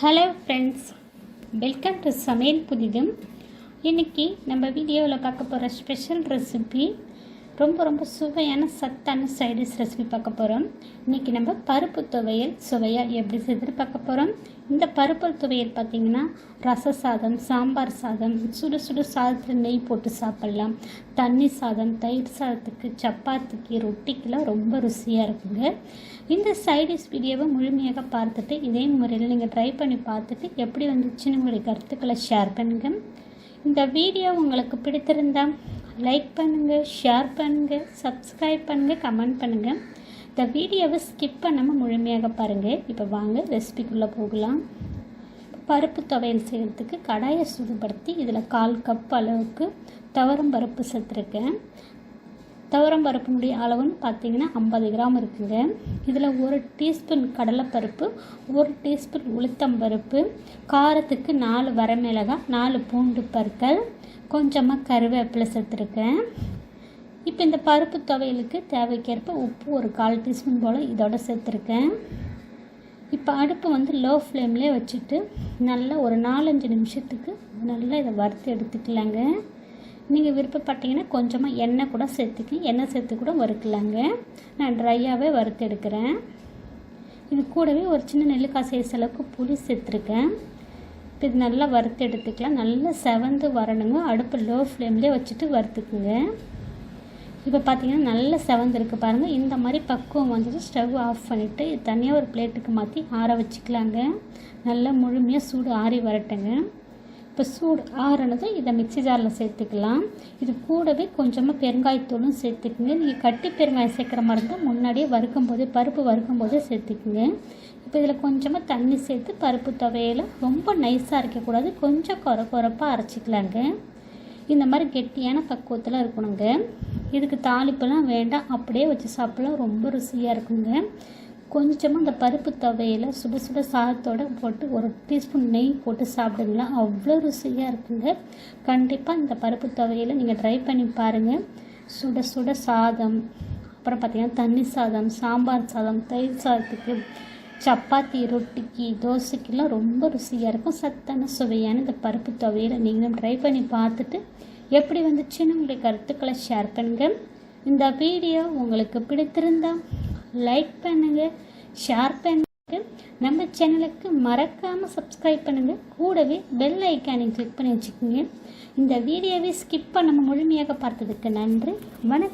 Hello friends, welcome to சமையல் புதிதும். இன்றைக்கி நம்ம வீடியோவில் பார்க்க போகிற ஸ்பெஷல் ரெசிபி ரொம்ப சுவையான சத்தான சைடிஷ் ரெசிபி பார்க்க போகிறோம். இன்றைக்கி நம்ம பருப்பு துவையல் சுவையாக எப்படி செய்து பார்க்க போகிறோம். இந்த பருப்பு துவையல் பார்த்திங்கன்னா ரச சாதம், சாம்பார் சாதம், சுடு சாதத்தில் நெய் போட்டு சாப்பிட்லாம். தண்ணி சாதம், தயிர் சாதத்துக்கு, சப்பாத்திக்கு, ரொட்டிக்கெலாம் ரொம்ப ருசியாக இருக்குங்க. இந்த சைடிஷ் வீடியோவை முழுமையாக பார்த்துட்டு இதே முறையில் நீங்கள் ட்ரை பண்ணி பார்த்துட்டு எப்படி வந்துச்சுன்னு உங்களுடைய கருத்துக்களை ஷேர் பண்ணுங்கள். இந்த வீடியோ உங்களுக்கு பிடித்திருந்தால் லைக் பண்ணுங்கள், ஷேர் பண்ணுங்கள், சப்ஸ்கிரைப் பண்ணுங்கள், கமெண்ட் பண்ணுங்கள். இந்த வீடியோவை ஸ்கிப் பண்ணாமல் முழுமையாக பாருங்கள். இப்போ வாங்க ரெசிபிக்குள்ளே போகலாம். பருப்பு துவையல் செய்கிறதுக்கு கடாயை சூடுபடுத்தி இதில் 1/4 கப் அளவுக்கு துவரம் பருப்பு சேர்த்துருக்கேன். துவரம் பருப்பினுடைய அளவுன்னு பார்த்தீங்கன்னா 50 கிராம் இருக்குங்க. இதில் 1 டீஸ்பூன் கடலைப்பருப்பு, 1 டீஸ்பூன் உளுத்தம்பருப்பு, காரத்துக்கு 4 வரமிளகாய், 4 பூண்டு பற்கள், கொஞ்சமாக கருவேப்பிலை சேர்த்துருக்கேன். இப்போ இந்த பருப்பு துவையலுக்கு தேவைக்கேற்ப உப்பு 1/4 டீஸ்பூன் போல் இதோட சேர்த்துருக்கேன். இப்போ அடுப்பு லோ ஃப்ளேம்லேயே வச்சுட்டு நல்லா ஒரு 4-5 நிமிஷத்துக்கு நல்லா இதை வறுத்து எடுத்துக்கலாங்க. நீங்கள் விருப்பப்பட்டீங்கன்னா கொஞ்சமாக எண்ணெய் கூட எண்ணெய் சேர்த்து கூட வறுக்கலாங்க. நான் ட்ரையாகவே வறுத்து எடுக்கிறேன். இது கூடவே ஒரு சின்ன நெல்லிக்காய் சைஸ் அளவுக்கு புளி சேர்த்துருக்கேன். இப்போ இது நல்லா வறுத்து எடுத்துக்கலாம். நல்லா செவந்து வரணுங்க. அடுப்பு லோ ஃப்ளேம்லேயே வச்சுட்டு வறுத்துக்குங்க. இப்போ பார்த்தீங்கன்னா நல்லா செவந்துருக்கு பாருங்கள். இந்த மாதிரி பக்குவம் வந்துட்டு ஸ்டவ் ஆஃப் பண்ணிவிட்டு தனியாக ஒரு பிளேட்டுக்கு மாற்றி ஆற வச்சுக்கலாங்க. நல்லா முழுமையாக சூடு ஆறி வரட்டுங்க. இப்போ சூடு ஆறுனதும் இதை மிக்ஸி ஜாரில் சேர்த்துக்கலாம். இது கூடவே கொஞ்சமாக பெருங்காயத்தூளும் சேர்த்துக்குங்க. நீங்கள் கட்டி பெருங்காயம் சேர்க்குற மாதிரி இருந்தால் முன்னாடியே பருப்பு வறுக்கும் போதே சேர்த்துக்குங்க. இப்போ இதில் கொஞ்சமாக தண்ணி சேர்த்து பருப்பு துவையலை ரொம்ப நைஸாக இருக்கக்கூடாது, கொஞ்சம் குறைப்பாக அரைச்சிக்கலாங்க. இந்த மாதிரி கெட்டியான பக்குவத்தில் இருக்கணுங்க. இதுக்கு தாளிப்பெல்லாம் வேண்டாம், அப்படியே வச்சு சாப்பிட்லாம், ரொம்ப ருசியாக இருக்குங்க. கொஞ்சமாக இந்த பருப்பு துவையில் சுட சாதத்தோடு போட்டு 1 டீஸ்பூன் நெய் போட்டு சாப்பிடுங்களா, அவ்வளோ ருசியாக இருக்குங்க. கண்டிப்பாக இந்த பருப்பு துவையில் நீங்கள் ட்ரை பண்ணி பாருங்கள். சுட சாதம், அப்புறம் பார்த்திங்கன்னா தண்ணி சாதம், சாம்பார் சாதம், தயிர் சாதத்துக்கு, சப்பாத்தி, ரொட்டிக்கு, தோசைக்கெல்லாம் ரொம்ப ருசியாக இருக்கும். சத்தான சுவையான இந்த பருப்பு துவையில் நீங்களும் ட்ரை பண்ணி பார்த்துட்டு எப்படி வந்துச்சுன்னு உங்களுடைய கருத்துக்களை ஷேர் பண்ணுங்கள். இந்த வீடியோ உங்களுக்கு பிடித்திருந்தால் லைக் பண்ணுங்கள், ஷேர் பண்ணுங்கள். நம்ம சேனலுக்கு மறக்காமல் சப்ஸ்கிரைப் பண்ணுங்கள். கூடவே பெல் ஐக்கானை கிளிக் பண்ணி வச்சுக்கோங்க. இந்த வீடியோவை ஸ்கிப் பண்ணாமல் முழுமையாக பார்த்ததுக்கு நன்றி. வணக்கம்.